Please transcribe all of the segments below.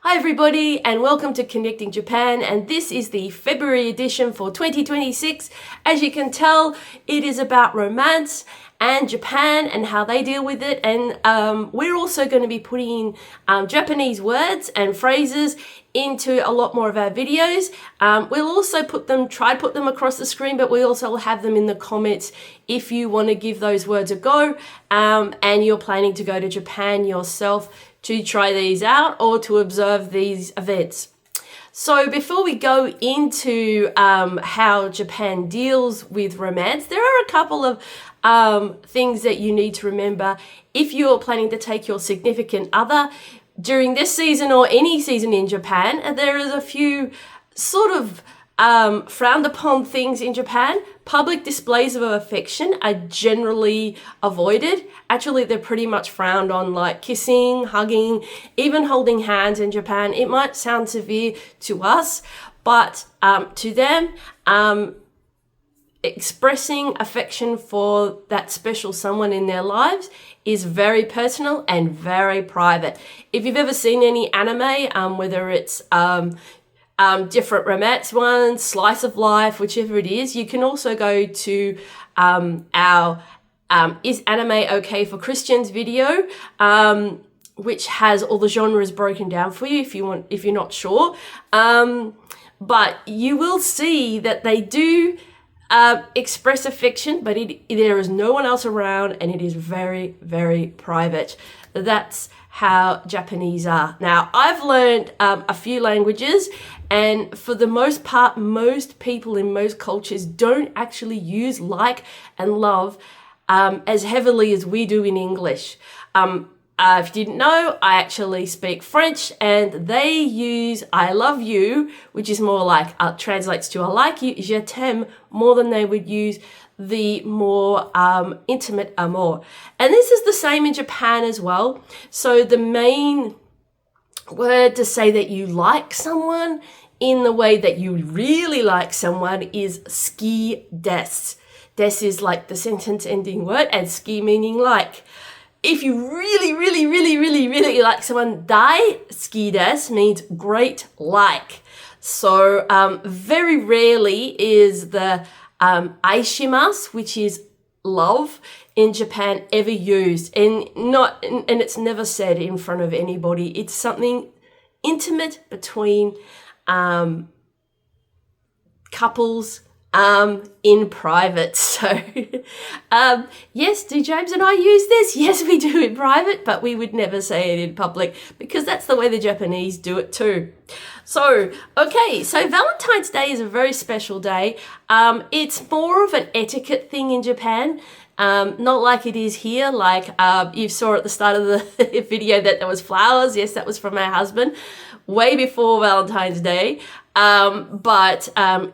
Hi everybody and welcome to Connecting Japan, and this is the February edition for 2026. As you can tell, it is about romance and Japan and how they deal with it, and we're also going to be putting Japanese words and phrases into a lot more of our videos. We'll also try to put them across the screen, but we also have them in the comments if you want to give those words a go and you're planning to go to Japan yourself to try these out or to observe these events. So before we go into how Japan deals with romance, there are a couple of things that you need to remember if you're planning to take your significant other during this season or any season in Japan. And there is a few sort of frowned upon things in Japan. Public displays of affection are generally avoided. Actually, they're pretty much frowned on, like kissing, hugging, even holding hands in Japan. It might sound severe to us, but to them, expressing affection for that special someone in their lives is very personal and very private. If you've ever seen any anime, whether it's different romance ones, slice of life, whichever it is, you can also go to our Is Anime Okay for Christians video, which has all the genres broken down for you if you're not sure. But you will see that they do express affection, but there is no one else around, and it is very, very private. That's how Japanese are. Now, I've learned a few languages, and for the most part, most people in most cultures don't actually use like and love as heavily as we do in English. If you didn't know, I actually speak French, and they use I love you, which is more like, translates to I like you, je t'aime, more than they would use the more intimate amour. And this is the same in Japan as well. So the main word to say that you like someone in the way that you really like someone is ski des. Des is like the sentence ending word, and ski meaning like. If you really, really, really, really, really like someone, dai ski des means great like. So very rarely is the aishimasu, which is love, in Japan ever used, and it's never said in front of anybody. It's something intimate between couples in private. So yes, do James and I use this? Yes, we do in private, but we would never say it in public because that's the way the Japanese do it too. So, okay, so Valentine's Day is a very special day. It's more of an etiquette thing in Japan. Not like it is here, like you saw at the start of the video that there was flowers. Yes, that was from my husband way before Valentine's Day. But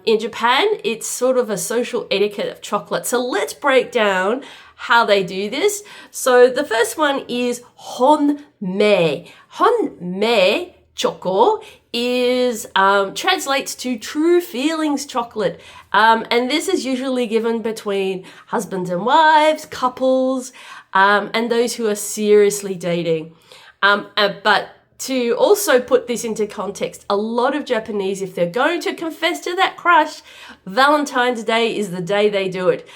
in Japan, it's sort of a social etiquette of chocolate. So let's break down how they do this. So the first one is honmei. Honmei choco is translates to true feelings chocolate. And this is usually given between husbands and wives, couples, and those who are seriously dating. But to also put this into context, a lot of Japanese, if they're going to confess to that crush, Valentine's Day is the day they do it.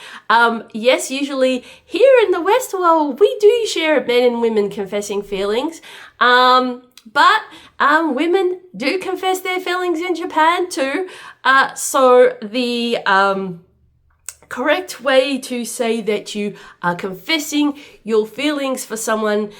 Yes, usually here in the West, well, we do share men and women confessing feelings, but women do confess their feelings in Japan too. So the correct way to say that you are confessing your feelings for someone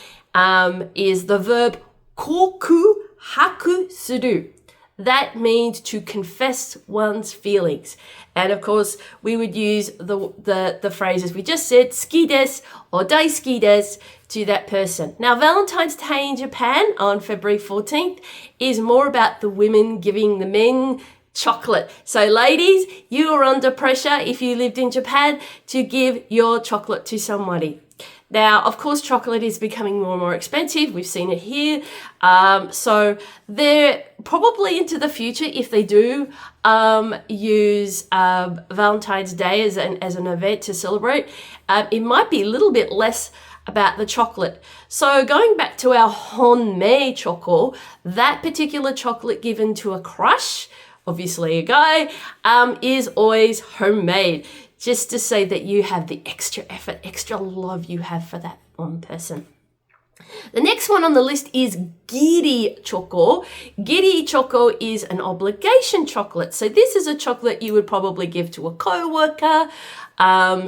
is the verb koku haku suru. That means to confess one's feelings. And of course, we would use the phrases we just said, ski des or daisuki des, to that person. Now, Valentine's Day in Japan on February 14th is more about the women giving the men chocolate. So ladies, you are under pressure if you lived in Japan to give your chocolate to somebody. Now, of course, chocolate is becoming more and more expensive. We've seen it here. So they're probably into the future, if they do use Valentine's Day as an event to celebrate, it might be a little bit less about the chocolate. So going back to our honmei choco, that particular chocolate given to a crush, obviously a guy, is always homemade. Just to say that you have the extra effort, extra love you have for that one person. The next one on the list is giri choco. Giri choco is an obligation chocolate. So this is a chocolate you would probably give to a co-worker,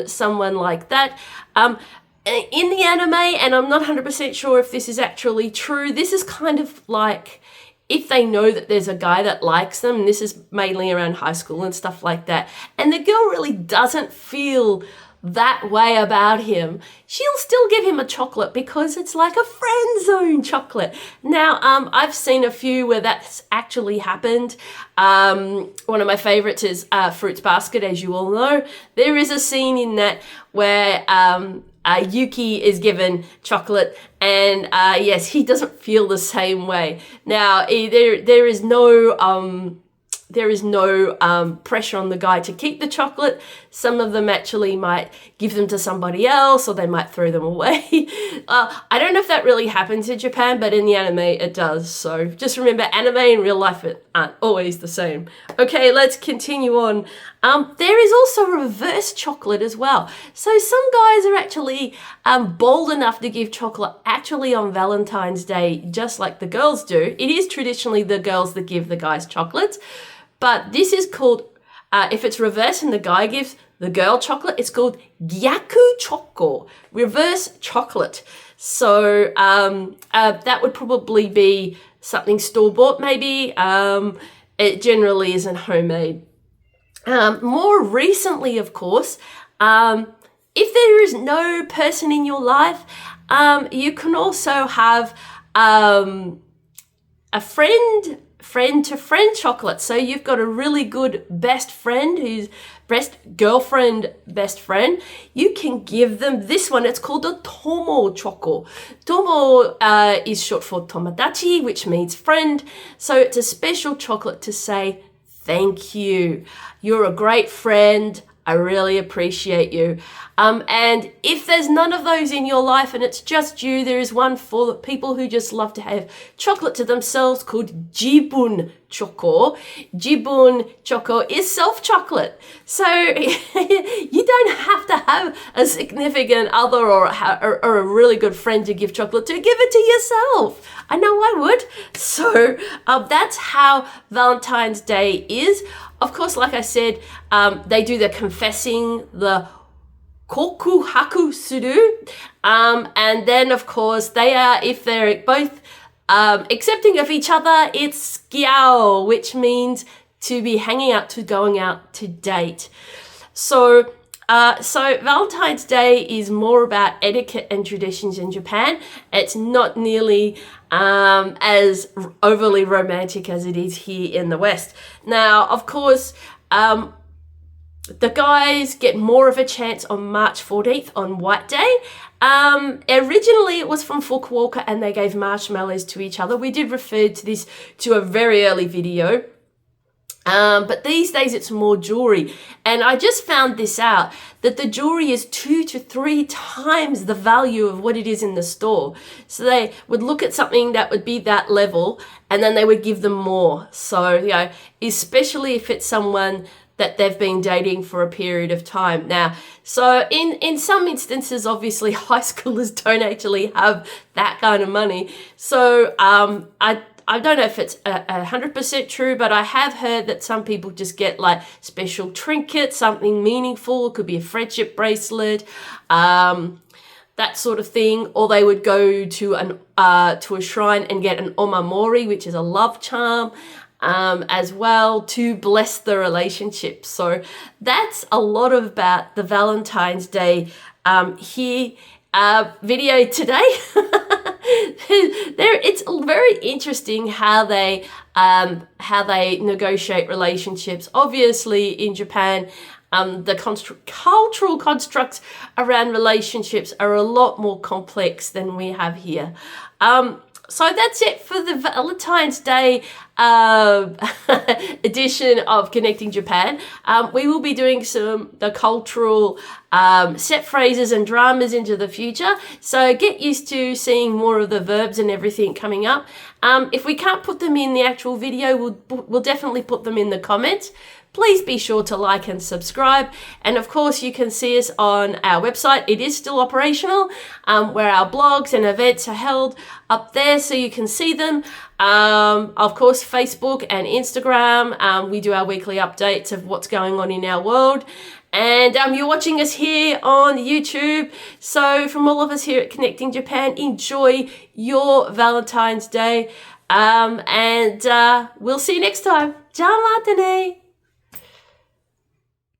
someone like that. In the anime, and I'm not 100% sure if this is actually true, this is kind of like if they know that there's a guy that likes them, and this is mainly around high school and stuff like that, and the girl really doesn't feel that way about him, she'll still give him a chocolate because it's like a friend zone chocolate. Now, I've seen a few where that's actually happened. One of my favorites is Fruits Basket, as you all know. There is a scene in that where Yuki is given chocolate, and yes, he doesn't feel the same way. Now, there is no pressure on the guy to keep the chocolate. Some of them actually might give them to somebody else, or they might throw them away. I don't know if that really happens in Japan, but in the anime it does. So just remember, anime and real life aren't always the same. Okay, let's continue on. There is also reverse chocolate as well. So some guys are actually bold enough to give chocolate actually on Valentine's Day, just like the girls do. It is traditionally the girls that give the guys chocolates. But this is called, if it's reverse and the guy gives the girl chocolate, it's called gyaku choco, reverse chocolate. So that would probably be something store-bought maybe. It generally isn't homemade. More recently, of course, if there is no person in your life, you can also have a friend-to-friend chocolate. So you've got a really good best friend who's best friend. You can give them this one. It's called a tomo choco. Tomo is short for tomodachi, which means friend. So it's a special chocolate to say thank you. You're a great friend. I really appreciate you. And if there's none of those in your life and it's just you, there is one for people who just love to have chocolate to themselves called jibun choco. Jibun choco is self-chocolate. So you don't have to have a significant other or a really good friend to give chocolate to. Give it to yourself. I know I would. So that's how Valentine's Day is. Of course, like I said, they do the confessing, the kokuhaku suru, and then of course if they're both accepting of each other, it's skiao, which means to be hanging out, to going out to date. So Valentine's Day is more about etiquette and traditions in Japan. It's not nearly as overly romantic as it is here in the West. Now, of course, the guys get more of a chance on March 14th on White Day. Originally, it was from Fukuoka and they gave marshmallows to each other. We did refer to this to a very early video. But these days it's more jewelry. And I just found this out, that the jewelry is 2 to 3 times the value of what it is in the store. So they would look at something that would be that level and then they would give them more. So, especially if it's someone that they've been dating for a period of time. Now, so in some instances, obviously, high schoolers don't actually have that kind of money. So I don't know if it's 100% true, but I have heard that some people just get like special trinkets, something meaningful. It could be a friendship bracelet, that sort of thing. Or they would go to a shrine and get an omamori, which is a love charm, as well, to bless the relationship. So that's a lot about the Valentine's Day video today. It's very interesting how they negotiate relationships. Obviously, in Japan, cultural constructs around relationships are a lot more complex than we have here. So that's it for the Valentine's Day edition of Connecting Japan. We will be doing the cultural set phrases and dramas into the future. So get used to seeing more of the verbs and everything coming up. If we can't put them in the actual video, we'll definitely put them in the comments. Please be sure to like and subscribe. And of course, you can see us on our website. It is still operational, where our blogs and events are held up there, so you can see them. Of course, Facebook and Instagram. We do our weekly updates of what's going on in our world. And you're watching us here on YouTube. So from all of us here at Connecting Japan, enjoy your Valentine's Day. And we'll see you next time. Ja mata ne!